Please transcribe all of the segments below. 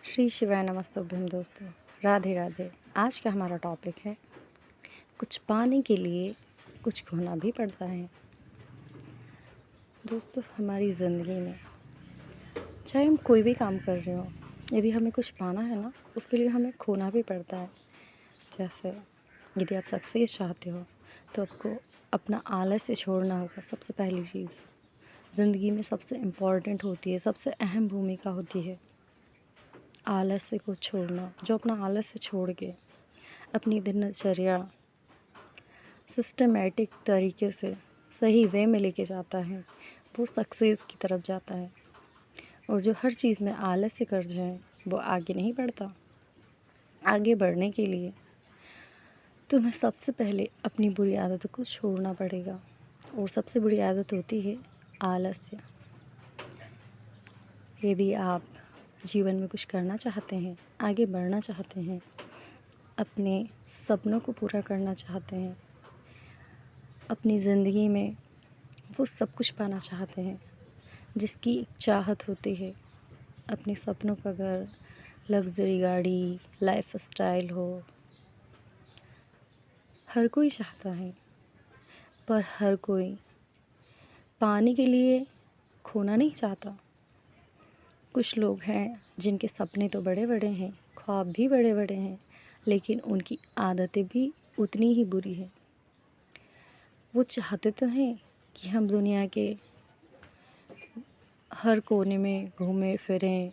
श्री शिवाय नमस्तुभ्यम दोस्तों। राधे राधे। आज का हमारा टॉपिक है कुछ पाने के लिए कुछ खोना भी पड़ता है। दोस्तों, हमारी ज़िंदगी में चाहे हम कोई भी काम कर रहे हो, यदि हमें कुछ पाना है ना, उसके लिए हमें खोना भी पड़ता है। जैसे यदि आप सक्सेस चाहते हो तो आपको अपना आलस्य छोड़ना होगा। सबसे पहली चीज़ ज़िंदगी में सबसे इम्पॉर्टेंट होती है, सबसे अहम भूमिका होती है आलस्य को छोड़ना। जो अपना आलस्य छोड़ के अपनी दिनचर्या सिस्टमेटिक तरीके से सही वे में लेके जाता है, वो सक्सेस की तरफ जाता है। और जो हर चीज़ में आलस्य कर जाए, वो आगे नहीं बढ़ता। आगे बढ़ने के लिए तुम्हें सबसे पहले अपनी बुरी आदतों को छोड़ना पड़ेगा, और सबसे बुरी आदत होती है आलस्य। यदि आप जीवन में कुछ करना चाहते हैं, आगे बढ़ना चाहते हैं, अपने सपनों को पूरा करना चाहते हैं, अपनी ज़िंदगी में वो सब कुछ पाना चाहते हैं जिसकी एक चाहत होती है, अपने सपनों का घर, लग्ज़री गाड़ी, लाइफ स्टाइल हो, हर कोई चाहता है। पर हर कोई पाने के लिए खोना नहीं चाहता। कुछ लोग हैं जिनके सपने तो बड़े बड़े हैं, ख्वाब भी बड़े बड़े हैं, लेकिन उनकी आदतें भी उतनी ही बुरी हैं। वो चाहते तो हैं कि हम दुनिया के हर कोने में घूमें फिरें,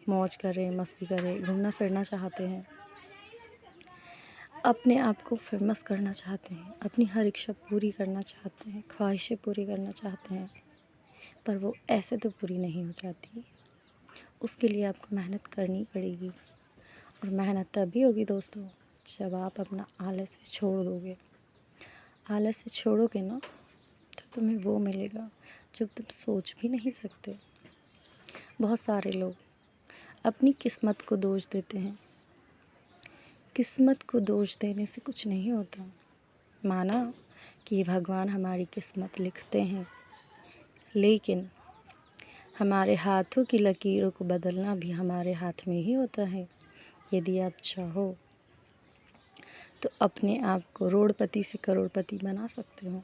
मौज करें, मस्ती करें, घूमना फिरना चाहते हैं, अपने आप को फेमस करना चाहते हैं, अपनी हर इच्छा पूरी करना चाहते हैं, ख्वाहिशें पूरी करना चाहते हैं। पर वो ऐसे तो पूरी नहीं हो जाती। उसके लिए आपको मेहनत करनी पड़ेगी, और मेहनत तभी होगी दोस्तों जब आप अपना आलस्य छोड़ दोगे। आलस्य छोड़ोगे ना, तो तुम्हें वो मिलेगा जो तुम सोच भी नहीं सकते। बहुत सारे लोग अपनी किस्मत को दोष देते हैं। किस्मत को दोष देने से कुछ नहीं होता। माना कि भगवान हमारी किस्मत लिखते हैं, लेकिन हमारे हाथों की लकीरों को बदलना भी हमारे हाथ में ही होता है। यदि आप चाहो तो अपने आप को रोडपति से करोड़पति बना सकते हो।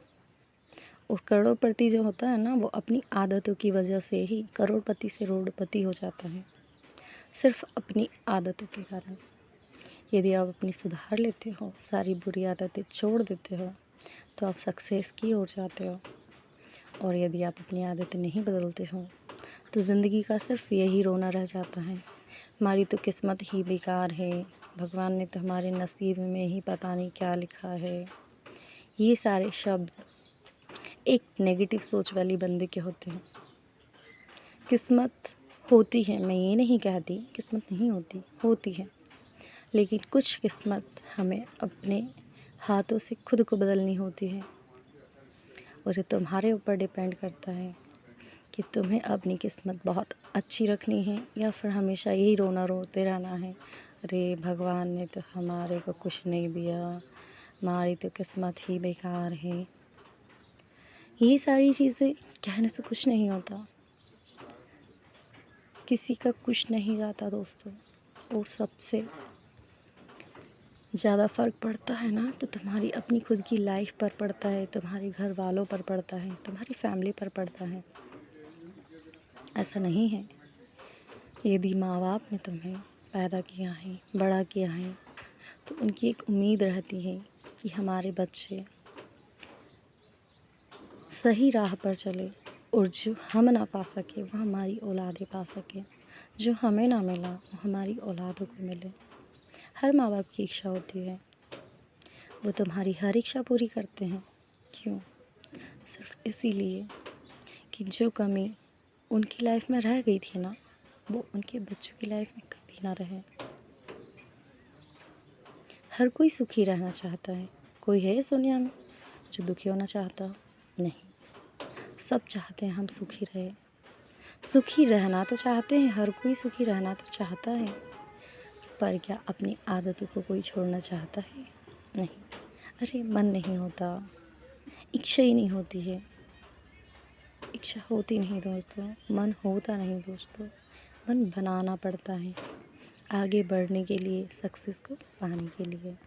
और करोड़पति जो होता है ना, वो अपनी आदतों की वजह से ही करोड़पति से रोडपति हो जाता है, सिर्फ अपनी आदतों के कारण। यदि आप अपनी सुधार लेते हो, सारी बुरी आदतें छोड़ देते हो, तो आप सक्सेस की ओर जाते हो। और यदि आप अपनी आदतें नहीं बदलते हो, तो ज़िंदगी का सिर्फ यही रोना रह जाता है, हमारी तो किस्मत ही बेकार है, भगवान ने तो हमारे नसीब में ही पता नहीं क्या लिखा है। ये सारे शब्द एक नेगेटिव सोच वाली बंदे के होते हैं। किस्मत होती है, मैं ये नहीं कहती किस्मत नहीं होती, होती है, लेकिन कुछ किस्मत हमें अपने हाथों से खुद को बदलनी होती है। और ये तुम्हारे ऊपर डिपेंड करता है कि तुम्हें अपनी किस्मत बहुत अच्छी रखनी है, या फिर हमेशा यही रोना रोते रहना है, अरे भगवान ने तो हमारे को कुछ नहीं दिया, हमारी तो किस्मत ही बेकार है। ये सारी चीज़ें कहने से कुछ नहीं होता, किसी का कुछ नहीं जाता दोस्तों। और सबसे ज़्यादा फ़र्क पड़ता है ना, तो तुम्हारी अपनी खुद की लाइफ पर पड़ता है, तुम्हारे घर वालों पर पड़ता है, तुम्हारी फैमिली पर पड़ता है। ऐसा नहीं है, यदि माँ बाप ने तुम्हें पैदा किया है, बड़ा किया है, तो उनकी एक उम्मीद रहती है कि हमारे बच्चे सही राह पर चले, और जो हम ना पा सके वो हमारी औलादें पा सकें, जो हमें ना मिला वो हमारी औलादों को मिले। हर माँ बाप की इच्छा होती है, वो तुम्हारी हर इच्छा पूरी करते हैं। क्यों? सिर्फ इसीलिए कि जो कमी उनकी लाइफ में रह गई थी ना, वो उनके बच्चों की लाइफ में कभी ना रहे। हर कोई सुखी रहना चाहता है। कोई है इस दुनिया में जो दुखी होना चाहता? नहीं, सब चाहते हैं हम सुखी रहें। सुखी रहना तो चाहते हैं, हर कोई सुखी रहना तो चाहता है, पर क्या अपनी आदतों को कोई छोड़ना चाहता है? नहीं। अरे मन नहीं होता, इच्छा ही नहीं होती है। इच्छा होती नहीं दोस्तों, मन होता नहीं दोस्तों, मन बनाना पड़ता है आगे बढ़ने के लिए, सक्सेस को पाने के लिए।